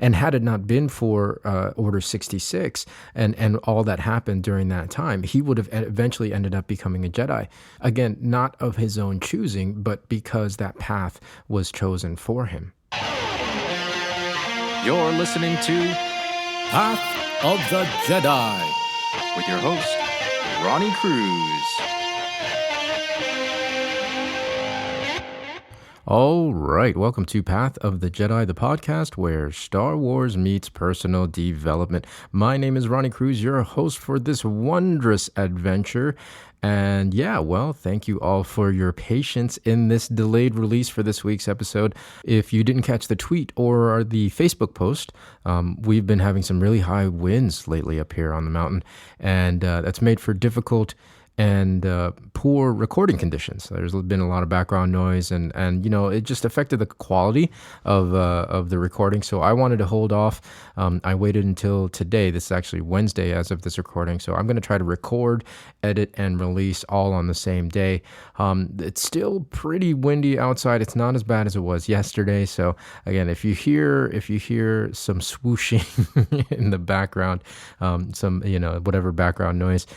And had it not been for Order 66 and all that happened during that time, he would have eventually ended up becoming a Jedi. Again, not of his own choosing, but because that path was chosen for him. You're listening to Path of the Jedi with your host, Ronnie Cruz. All right, welcome to Path of the Jedi, the podcast where Star Wars meets personal development. My name is Ronnie Cruz, your host for this wondrous adventure. And yeah, well, thank you all for your patience in this delayed release for this week's episode. If you didn't catch the tweet or the Facebook post, we've been having some really high winds lately up here on the mountain, and that's made for difficult and poor recording conditions. There's been a lot of background noise, and you know, it just affected the quality of the recording. So I wanted to hold off. I waited until today. This is actually Wednesday as of this recording. So I'm going to try to record, edit, and release all on the same day. It's still pretty windy outside. It's not as bad as it was yesterday. So again, if you hear some swooshing in the background, some whatever background noise,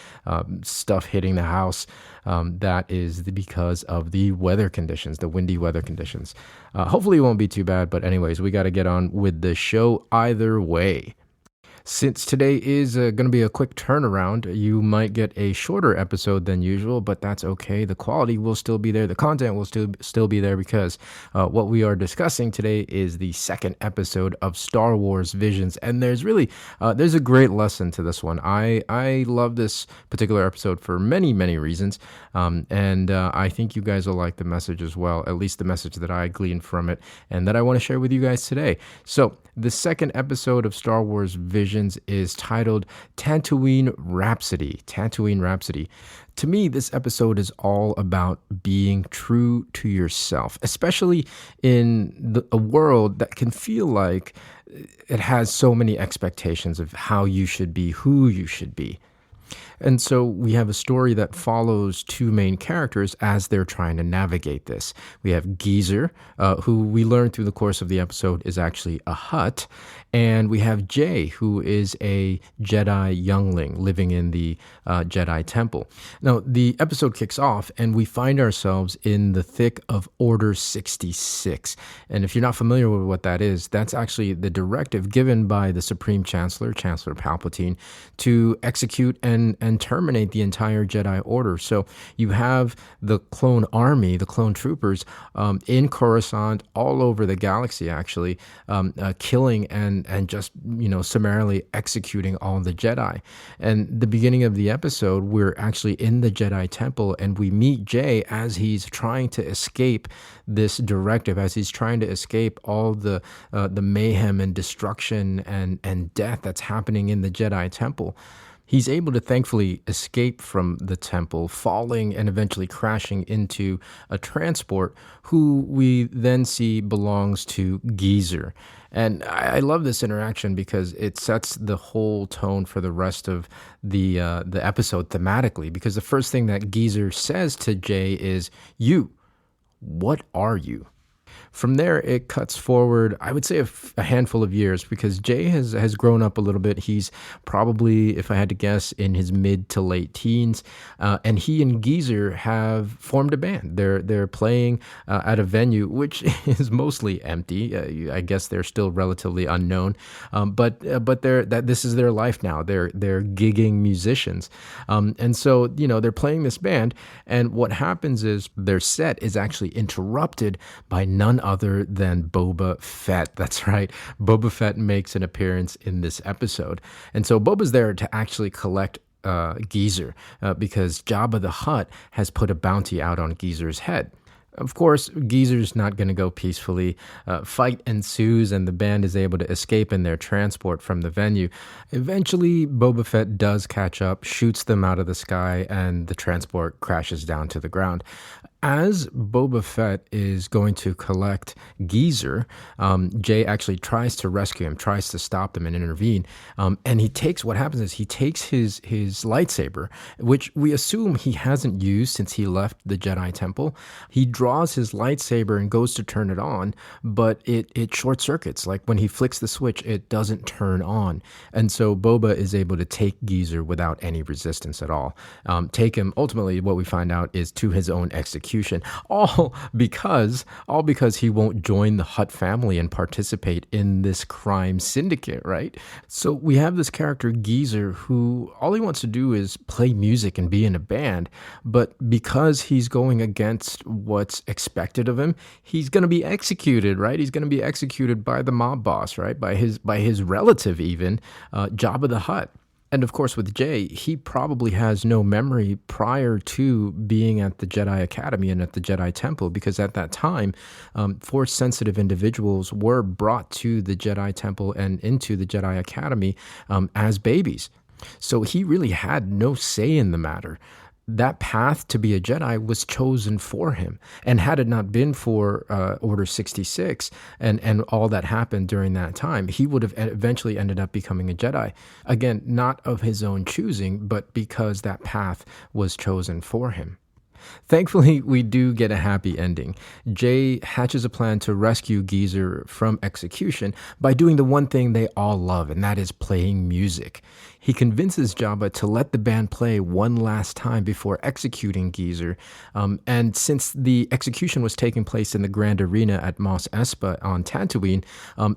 stuff hitting the house, that is because of the weather conditions, the windy weather conditions. Hopefully it won't be too bad, but anyways, we got to get on with the show either way. Since today is going to be a quick turnaround, you might get a shorter episode than usual, but that's okay. The quality will still be there. The content will still be there because what we are discussing today is the second episode of Star Wars Visions. And there's a great lesson to this one. I love this particular episode for many, many reasons. And I think you guys will like the message as well, at least the message that I gleaned from it and that I want to share with you guys today. So the second episode of Star Wars Visions is titled Tatooine Rhapsody. Tatooine Rhapsody. To me, this episode is all about being true to yourself, especially in a world that can feel like it has so many expectations of how you should be, who you should be. And so we have a story that follows two main characters as they're trying to navigate this. We have Geezer, who we learn through the course of the episode is actually a Hutt, and we have Jay, who is a Jedi youngling living in the Jedi Temple. Now, the episode kicks off, and we find ourselves in the thick of Order 66. And if you're not familiar with what that is, that's actually the directive given by the Supreme Chancellor, Chancellor Palpatine, to execute and terminate the entire Jedi Order. So you have the clone army, the clone troopers, in Coruscant, all over the galaxy, actually, killing and just, summarily executing all the Jedi. And the beginning of the episode, we're actually in the Jedi Temple, and we meet Jay as he's trying to escape this directive, as he's trying to escape all the mayhem and destruction and death that's happening in the Jedi Temple. He's able to thankfully escape from the temple, falling and eventually crashing into a transport who we then see belongs to Geezer. And I love this interaction because it sets the whole tone for the rest of the episode thematically, because the first thing that Geezer says to Jay is, "You, what are you?" From there, it cuts forward, I would say, a handful of years, because Jay has grown up a little bit. He's probably, if I had to guess, in his mid to late teens, and he and Geezer have formed a band. They're playing at a venue which is mostly empty. I guess they're still relatively unknown, but this is their life now. They're gigging musicians, and so they're playing this band, and what happens is their set is actually interrupted by none other than Boba Fett. That's right. Boba Fett makes an appearance in this episode. And so Boba's there to actually collect Geezer because Jabba the Hutt has put a bounty out on Geezer's head. Of course, Geezer's not going to go peacefully. Fight ensues, and the band is able to escape in their transport from the venue. Eventually, Boba Fett does catch up, shoots them out of the sky, and the transport crashes down to the ground. As Boba Fett is going to collect Geezer, Jay actually tries to rescue him, tries to stop them and intervene. And what happens is he takes his lightsaber, which we assume he hasn't used since he left the Jedi Temple. He draws his lightsaber and goes to turn it on, but it short circuits. Like when he flicks the switch, it doesn't turn on. And so Boba is able to take Geezer without any resistance at all. Take him, ultimately, what we find out is to his own execution. All because he won't join the Hutt family and participate in this crime syndicate, right? So we have this character Geezer who all he wants to do is play music and be in a band, but because he's going against what's expected of him, he's going to be executed, right? He's going to be executed by the mob boss, right? By his relative even, Jabba the Hutt. And of course, with Jay, he probably has no memory prior to being at the Jedi Academy and at the Jedi Temple, because at that time, Force-sensitive individuals were brought to the Jedi Temple and into the Jedi Academy as babies. So he really had no say in the matter. That path to be a Jedi was chosen for him. And had it not been for Order 66 and all that happened during that time, he would have eventually ended up becoming a Jedi. Again, not of his own choosing, but because that path was chosen for him. Thankfully, we do get a happy ending. Jay hatches a plan to rescue Geezer from execution by doing the one thing they all love, and that is playing music. He convinces Jabba to let the band play one last time before executing Geezer. And since the execution was taking place in the Grand Arena at Mos Espa on Tatooine,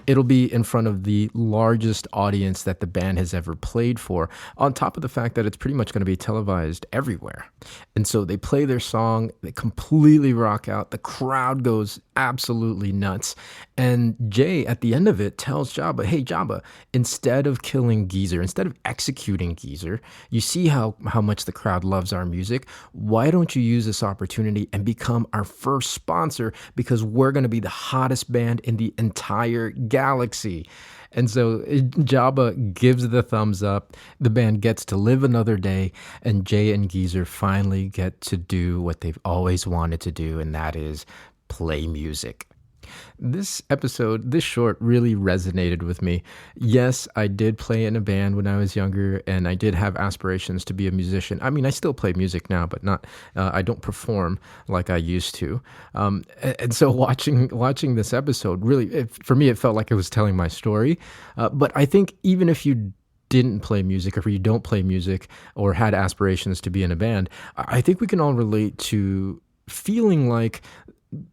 it'll be in front of the largest audience that the band has ever played for, on top of the fact that it's pretty much going to be televised everywhere. And so they play their song, they completely rock out, the crowd goes absolutely nuts, and Jay, at the end of it, tells Jabba, hey Jabba, instead of killing Geezer, instead of executing Geezer, you see how much the crowd loves our music, why don't you use this opportunity and become our first sponsor, because we're going to be the hottest band in the entire galaxy. And so Jabba gives the thumbs up, the band gets to live another day, and Jay and Geezer finally get to do what they've always wanted to do, and that is play music. This short, really resonated with me. Yes, I did play in a band when I was younger, and I did have aspirations to be a musician. I mean, I still play music now, but I don't perform like I used to. And so watching this episode, really, for me, it felt like it was telling my story. But I think even if you didn't play music, or if you don't play music, or had aspirations to be in a band, I think we can all relate to feeling like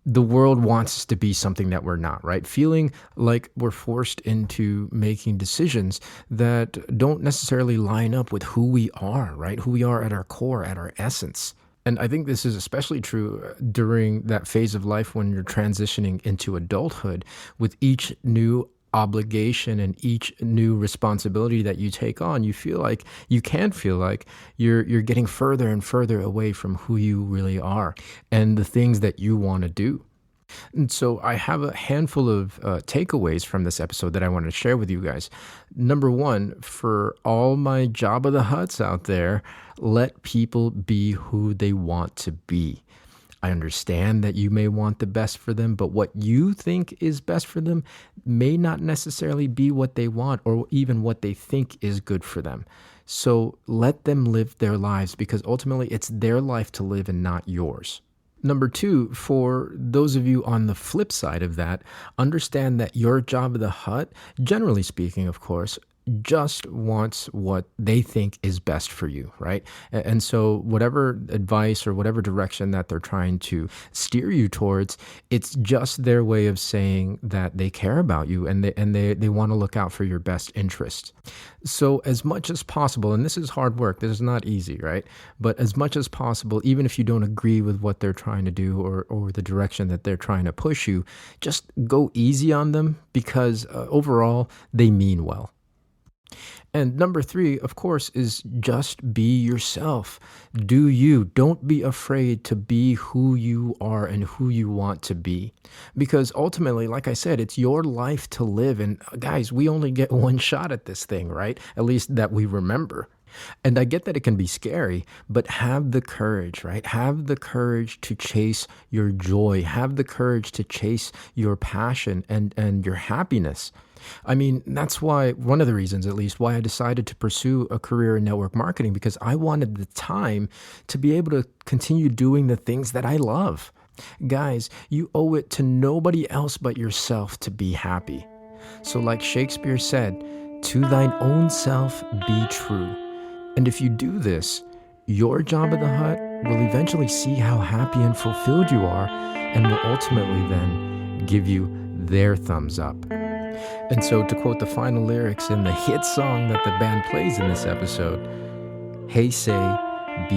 the world wants us to be something that we're not, right? Feeling like we're forced into making decisions that don't necessarily line up with who we are, right? Who we are at our core, at our essence. And I think this is especially true during that phase of life when you're transitioning into adulthood, with each new obligation and each new responsibility that you take on, you can feel like you're getting further and further away from who you really are and the things that you want to do. And so I have a handful of takeaways from this episode that I want to share with you guys. Number one, for all my Jabba the Hutts out there, let people be who they want to be. I understand that you may want the best for them, but what you think is best for them may not necessarily be what they want or even what they think is good for them. So let them live their lives, because ultimately it's their life to live and not yours. Number two, for those of you on the flip side of that, understand that your Jabba the Hutt, generally speaking, of course, just wants what they think is best for you, right? And so whatever advice or whatever direction that they're trying to steer you towards, it's just their way of saying that they care about you and they want to look out for your best interest. So as much as possible, and this is hard work, this is not easy, right? But as much as possible, even if you don't agree with what they're trying to do or the direction that they're trying to push you, just go easy on them, because overall, they mean well. And number three, of course, is just be yourself. Do you. Don't be afraid to be who you are and who you want to be. Because ultimately, like I said, it's your life to live. And guys, we only get one shot at this thing, right? At least that we remember. And I get that it can be scary, but have the courage, right? Have the courage to chase your joy. Have the courage to chase your passion and your happiness. I mean, that's why, one of the reasons at least, why I decided to pursue a career in network marketing, because I wanted the time to be able to continue doing the things that I love. Guys, you owe it to nobody else but yourself to be happy. So like Shakespeare said, to thine own self be true. And if you do this, your Jabba the Hutt will eventually see how happy and fulfilled you are and will ultimately then give you their thumbs up. And so to quote the final lyrics in the hit song that the band plays in this episode, hey say, be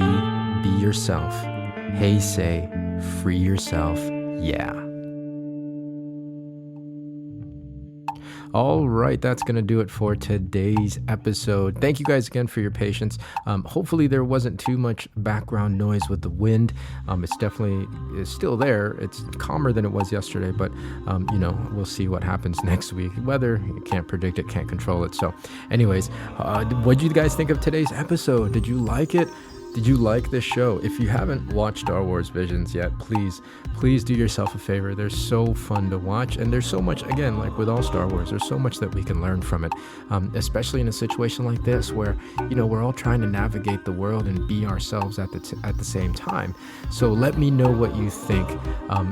yourself. Hey say, free yourself, yeah. All right, that's going to do it for today's episode. Thank you guys again for your patience. Hopefully there wasn't too much background noise with the wind. It's still there. It's calmer than it was yesterday, but we'll see what happens next week. Weather, you can't predict it, can't control it. So anyways, what did you guys think of today's episode? Did you like it? Did you like this show? If you haven't watched Star Wars Visions yet, please do yourself a favor. They're so fun to watch, and there's so much, again, like with all Star Wars, there's so much that we can learn from it, especially in a situation like this where, we're all trying to navigate the world and be ourselves at the same time. So let me know what you think.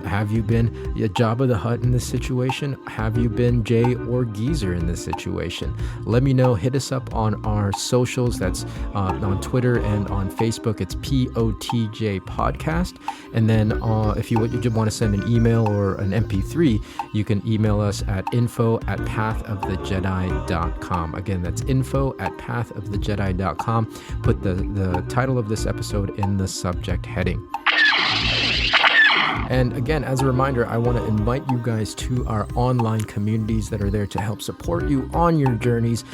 Have you been Jabba the Hutt in this situation? Have you been Jay or Geezer in this situation? Let me know. Hit us up on our socials. That's on Twitter and on Facebook. It's POTJ Podcast. And then if you want to send an email or an MP3, you can email us at info@pathofthejedi.com. Again, that's info@pathofthejedi.com. Put the title of this episode in the subject heading. And again, as a reminder, I want to invite you guys to our online communities that are there to help support you on your journeys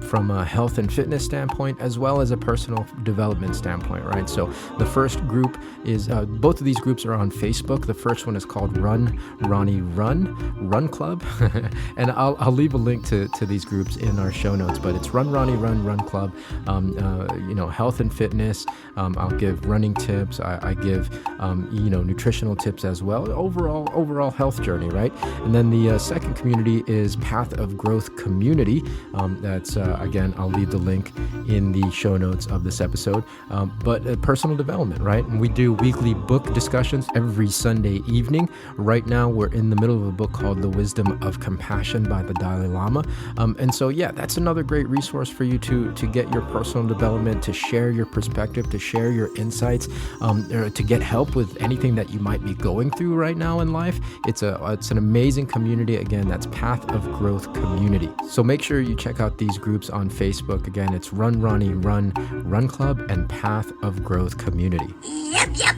from a health and fitness standpoint, as well as a personal development standpoint, right? So the first group is, both of these groups are on Facebook. The first one is called Run RunClub. And I'll leave a link to these groups in our show notes, but it's Run RunClub, health and fitness. I'll give running tips. I give, nutritional tips as well. Overall health journey, right? And then the second community is Path of Growth Community. That's, again, I'll leave the link in the show notes of this episode. But personal development, right? And we do weekly book discussions every Sunday evening. Right now, we're in the middle of a book called The Wisdom of Compassion by the Dalai Lama. And so, yeah, that's another great resource for you to get your personal development, to share your perspective, to share your insights, or to get help with anything that you might be going through right now in life. It's an amazing community. Again, that's Path of Growth Community. So make sure you check out these groups on Facebook. Again, it's Run RunClub and Path of Growth Community. Yep.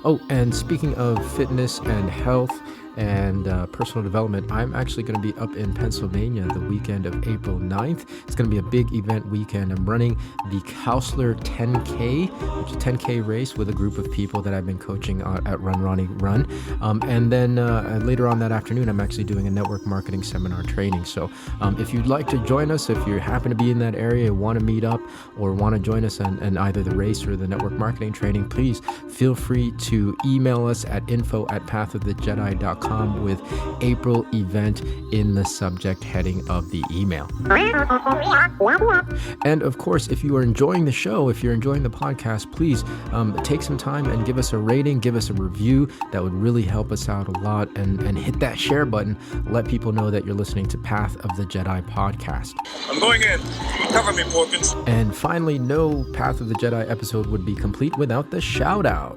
Oh, and speaking of fitness and health and personal development, I'm actually going to be up in Pennsylvania the weekend of April 9th. It's going to be a big event weekend. I'm running the Counselor 10K, which is a 10K race with a group of people that I've been coaching at Run Ronnie Run. And then later on that afternoon, I'm actually doing a network marketing seminar training. So if you'd like to join us, if you happen to be in that area, want to meet up or want to join us in either the race or the network marketing training, please feel free to email us at info@pathofthejedi.com with April event in the subject heading of the email. And of course, if you are enjoying the show, if you're enjoying the podcast, please take some time and give us a rating, give us a review. That would really help us out a lot. And hit that share button. Let people know that you're listening to Path of the Jedi podcast. I'm going in. Cover me, Porkins. And finally, no Path of the Jedi episode would be complete without the shout out.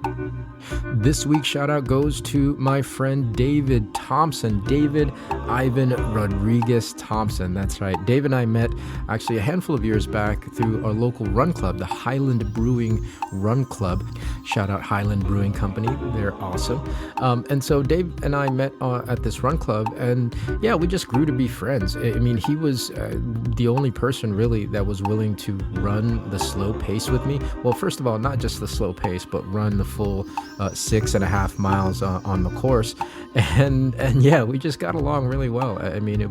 This week's shout out goes to my friend David Thompson, David Ivan Rodriguez Thompson. That's right. Dave and I met actually a handful of years back through our local run club, the Highland Brewing Run Club. Shout out Highland Brewing Company. They're awesome. And so Dave and I met at this run club, and yeah, we just grew to be friends. I mean, he was the only person really that was willing to run the slow pace with me. Well, first of all, not just the slow pace, but run the full 6.5 miles on the course. And yeah, we just got along really well. I mean,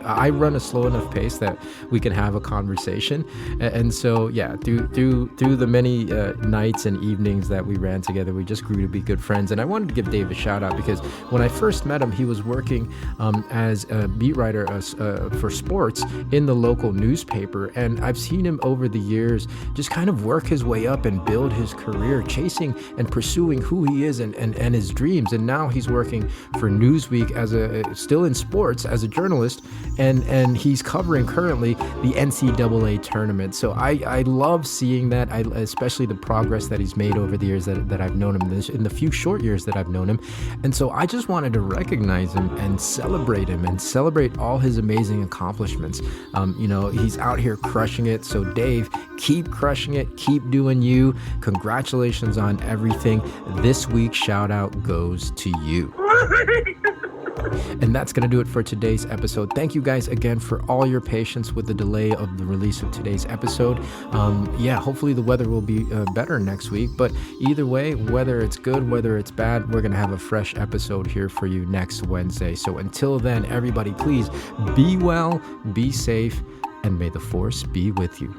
I run a slow enough pace that we can have a conversation. And so, yeah, through the many nights and evenings that we ran together, we just grew to be good friends. And I wanted to give Dave a shout out because when I first met him, he was working as a beat writer for sports in the local newspaper. And I've seen him over the years just kind of work his way up and build his career, chasing and pursuing who he is and his dreams. And now he's working for Newsweek still in sports as a journalist, and he's covering currently the NCAA tournament. So I love seeing that, especially the progress that he's made over the years that I've known him, in the few short years that I've known him. And so I just wanted to recognize him and celebrate him and celebrate all his amazing accomplishments. He's out here crushing it. So Dave, keep crushing it, keep doing you. Congratulations on everything. This week's shout out goes to you. And that's going to do it for today's episode. Thank you guys again for all your patience with the delay of the release of today's episode. Hopefully the weather will be better next week. But either way, whether it's good, whether it's bad, we're going to have a fresh episode here for you next Wednesday. So until then, everybody, please be well, be safe, and may the Force be with you.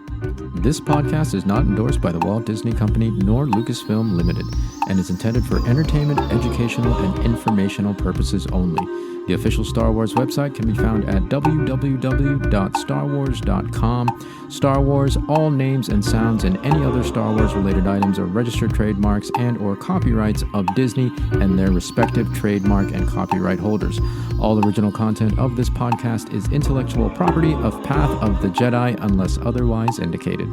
This podcast is not endorsed by the Walt Disney Company nor Lucasfilm Limited and is intended for entertainment, educational, and informational purposes only. The official Star Wars website can be found at www.starwars.com. Star Wars, all names and sounds and any other Star Wars related items are registered trademarks and or copyrights of Disney and their respective trademark and copyright holders. All original content of this podcast is intellectual property of Path of the Jedi unless otherwise indicated.